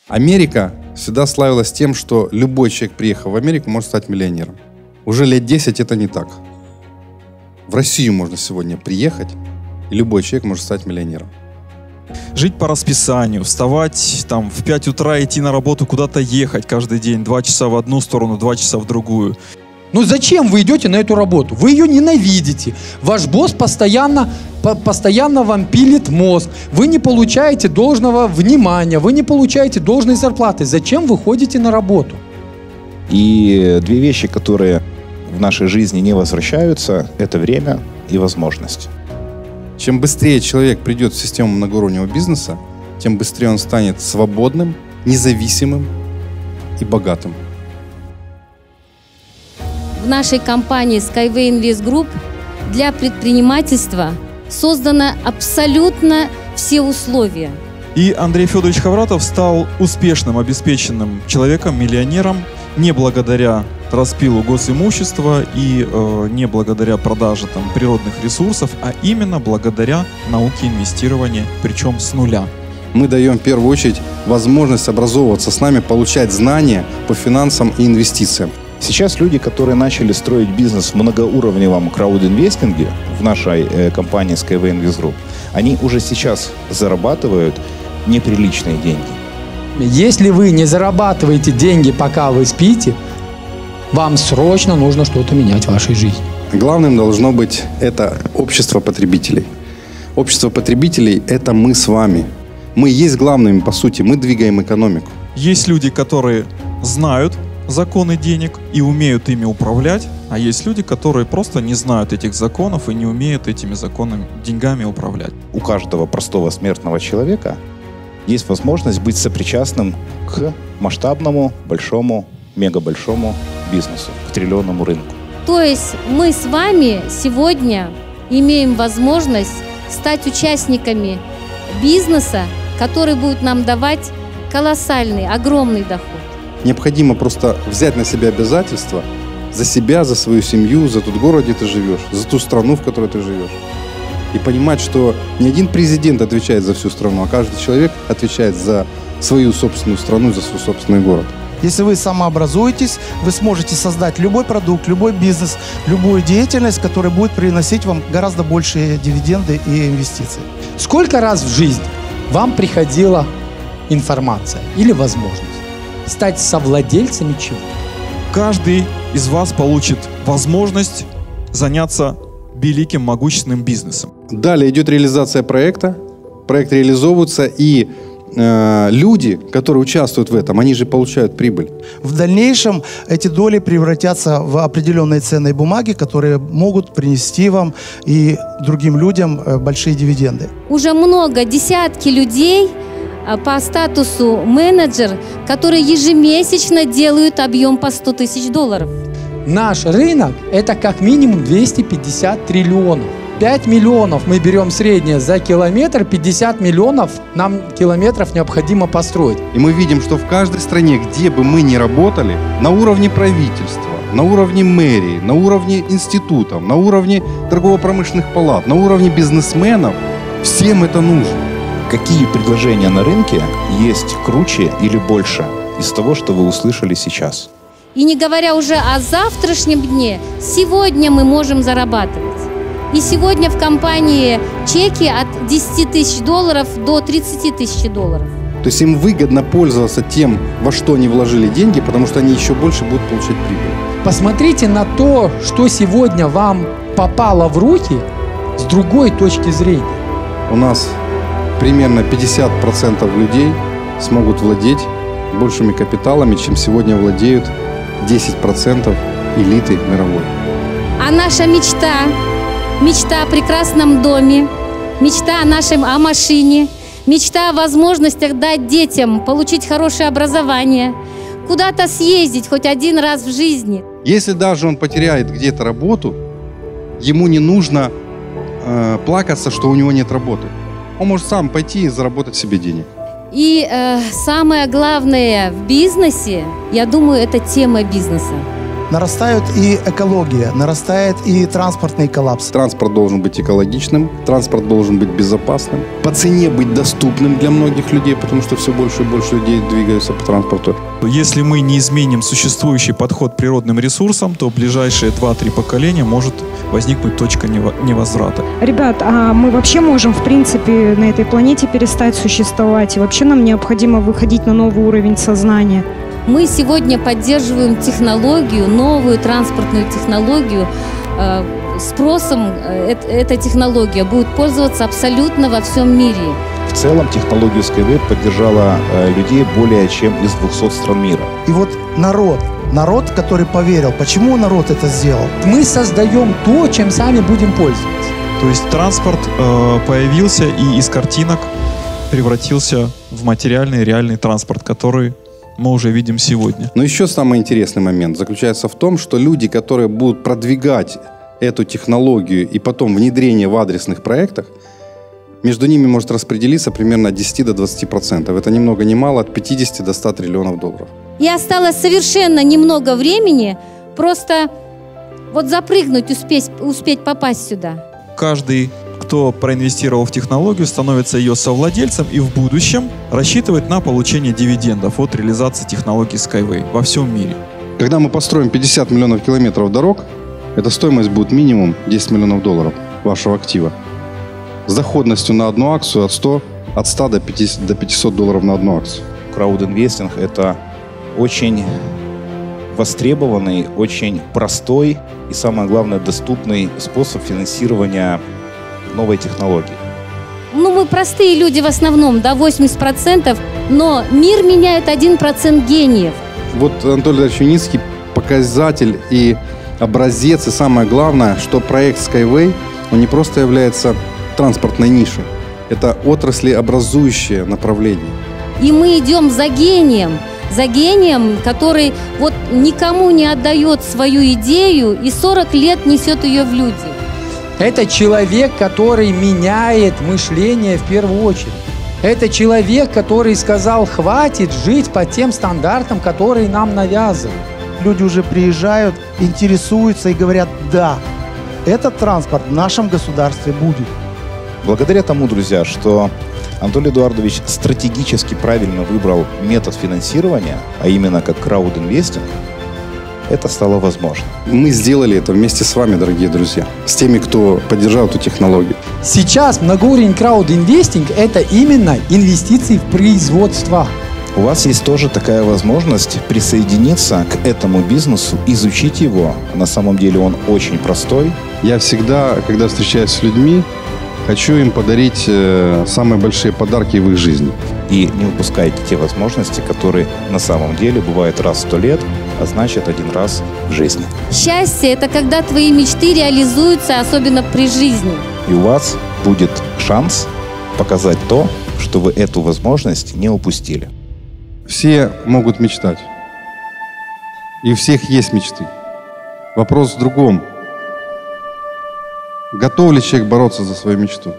Америка всегда славилась тем, что любой человек, приехав в Америку, может стать миллионером. Уже лет 10 это не так. В Россию можно сегодня приехать, и любой человек может стать миллионером. Жить по расписанию, вставать там в 5 утра, идти на работу, куда-то ехать каждый день, 2 часа в одну сторону, 2 часа в другую. Ну зачем вы идете на эту работу? Вы ее ненавидите. Ваш босс постоянно вам пилит мозг. Вы не получаете должного внимания, вы не получаете должной зарплаты. Зачем вы ходите на работу? И две вещи, которые в нашей жизни не возвращаются, это время и возможность. Чем быстрее человек придет в систему многоуровневого бизнеса, тем быстрее он станет свободным, независимым и богатым. В нашей компании Skyway Invest Group для предпринимательства созданы абсолютно все условия. И Андрей Федорович Хавратов стал успешным, обеспеченным человеком, миллионером, не благодаря распилу госимущества и не благодаря продаже там, природных ресурсов, а именно благодаря науке инвестирования, причем с нуля. Мы даем в первую очередь возможность образовываться с нами, получать знания по финансам и инвестициям. Сейчас люди, которые начали строить бизнес в многоуровневом краудинвестинге в нашей компании Skyway Invest Group, они уже сейчас зарабатывают неприличные деньги. Если вы не зарабатываете деньги, пока вы спите, вам срочно нужно что-то менять в вашей жизни. Главным должно быть это общество потребителей. Общество потребителей – это мы с вами. Мы есть главными, по сути, мы двигаем экономику. Есть люди, которые знают законы денег и умеют ими управлять, а есть люди, которые просто не знают этих законов и не умеют этими законами, деньгами управлять. У каждого простого смертного человека есть возможность быть сопричастным к масштабному, большому, мегабольшому бизнесу, к триллионному рынку. То есть мы с вами сегодня имеем возможность стать участниками бизнеса, который будет нам давать колоссальный, огромный доход. Необходимо просто взять на себя обязательства за себя, за свою семью, за тот город, где ты живешь, за ту страну, в которой ты живешь. И понимать, что не один президент отвечает за всю страну, а каждый человек отвечает за свою собственную страну, за свой собственный город. Если вы самообразуетесь, вы сможете создать любой продукт, любой бизнес, любую деятельность, которая будет приносить вам гораздо большие дивиденды и инвестиции. Сколько раз в жизни вам приходила информация или возможность стать совладельцами чего-то? Каждый из вас получит возможность заняться великим, могущественным бизнесом. Далее идет реализация проекта. Проект реализовывается, и люди, которые участвуют в этом, они же получают прибыль. В дальнейшем эти доли превратятся в определенные ценные бумаги, которые могут принести вам и другим людям большие дивиденды. Уже много, десятки людей по статусу менеджер, которые ежемесячно делают объем по 100 тысяч долларов. Наш рынок – это как минимум 250 триллионов. 5 миллионов мы берем среднее за километр, 50 миллионов нам километров необходимо построить. И мы видим, что в каждой стране, где бы мы ни работали, на уровне правительства, на уровне мэрии, на уровне институтов, на уровне торгово-промышленных палат, на уровне бизнесменов, всем это нужно. Какие предложения на рынке есть круче или больше из того, что вы услышали сейчас? И не говоря уже о завтрашнем дне, сегодня мы можем зарабатывать. И сегодня в компании чеки от 10 тысяч долларов до 30 тысяч долларов. То есть им выгодно пользоваться тем, во что они вложили деньги, потому что они еще больше будут получать прибыль. Посмотрите на то, что сегодня вам попало в руки с другой точки зрения. У нас примерно 50% людей смогут владеть большими капиталами, чем сегодня владеют 10% элиты мировой. А наша мечта о прекрасном доме, мечта о машине, мечта о возможностях дать детям получить хорошее образование, куда-то съездить хоть один раз в жизни. Если даже он потеряет где-то работу, ему не нужно плакаться, что у него нет работы. Он может сам пойти и заработать себе денег. И самое главное в бизнесе, я думаю, это тема бизнеса. нарастает и экология, нарастает и транспортный коллапс. Транспорт должен быть экологичным, транспорт должен быть безопасным, по цене быть доступным для многих людей, потому что все больше и больше людей двигаются по транспорту. Если мы не изменим существующий подход к природным ресурсам, то в ближайшие 2-3 поколения может возникнуть точка невозврата. Ребят, а мы вообще можем, в принципе, на этой планете перестать существовать? И вообще нам необходимо выходить на новый уровень сознания? Мы сегодня поддерживаем технологию, новую транспортную технологию. Спросом эта технология будет пользоваться абсолютно во всем мире. В целом технологию Skyway поддержала людей более чем из 200 стран мира. И вот народ, который поверил. Почему народ это сделал? Мы создаем то, чем сами будем пользоваться. То есть транспорт появился и из картинок превратился в материальный реальный транспорт, который мы уже видим сегодня. Но еще самый интересный момент заключается в том, что люди, которые будут продвигать эту технологию и потом внедрение в адресных проектах, между ними может распределиться примерно от 10 до 20%. Это ни много ни мало, от 50 до 100 триллионов долларов. И осталось совершенно немного времени просто вот запрыгнуть, успеть попасть сюда. Каждый, кто проинвестировал в технологию, становится ее совладельцем и в будущем рассчитывает на получение дивидендов от реализации технологии Skyway во всем мире. Когда мы построим 50 миллионов километров дорог, эта стоимость будет минимум 10 миллионов долларов вашего актива. С доходностью на одну акцию от 100 до 500 долларов на одну акцию. Краудинвестинг – это очень востребованный, очень простой и, самое главное, доступный способ финансирования новой технологии. Мы простые люди в основном, 80%, но мир меняет 1% гениев. Вот Анатолий Ильич Юницкий – показатель и образец, и самое главное, что проект Skyway, он не просто является транспортной нишей, это отраслеобразующее направление. И мы идем за гением, который вот никому не отдает свою идею и 40 лет несет ее в люди. Это человек, который меняет мышление в первую очередь. Это человек, который сказал, хватит жить по тем стандартам, которые нам навязывают. Люди уже приезжают, интересуются и говорят, да, этот транспорт в нашем государстве будет. Благодаря тому, друзья, что Анатолий Эдуардович стратегически правильно выбрал метод финансирования, а именно как краудинвестинг, это стало возможно. Мы сделали это вместе с вами, дорогие друзья, с теми, кто поддержал эту технологию. Сейчас многоуровневый краудинвестинг – это именно инвестиции в производство. У вас есть тоже такая возможность присоединиться к этому бизнесу, изучить его. На самом деле он очень простой. Я всегда, когда встречаюсь с людьми, хочу им подарить самые большие подарки в их жизни. И не упускайте те возможности, которые на самом деле бывают раз в 100 лет, а значит один раз в жизни. Счастье – это когда твои мечты реализуются, особенно при жизни. И у вас будет шанс показать то, что вы эту возможность не упустили. Все могут мечтать. И у всех есть мечты. Вопрос в другом. Готов ли человек бороться за свою мечту?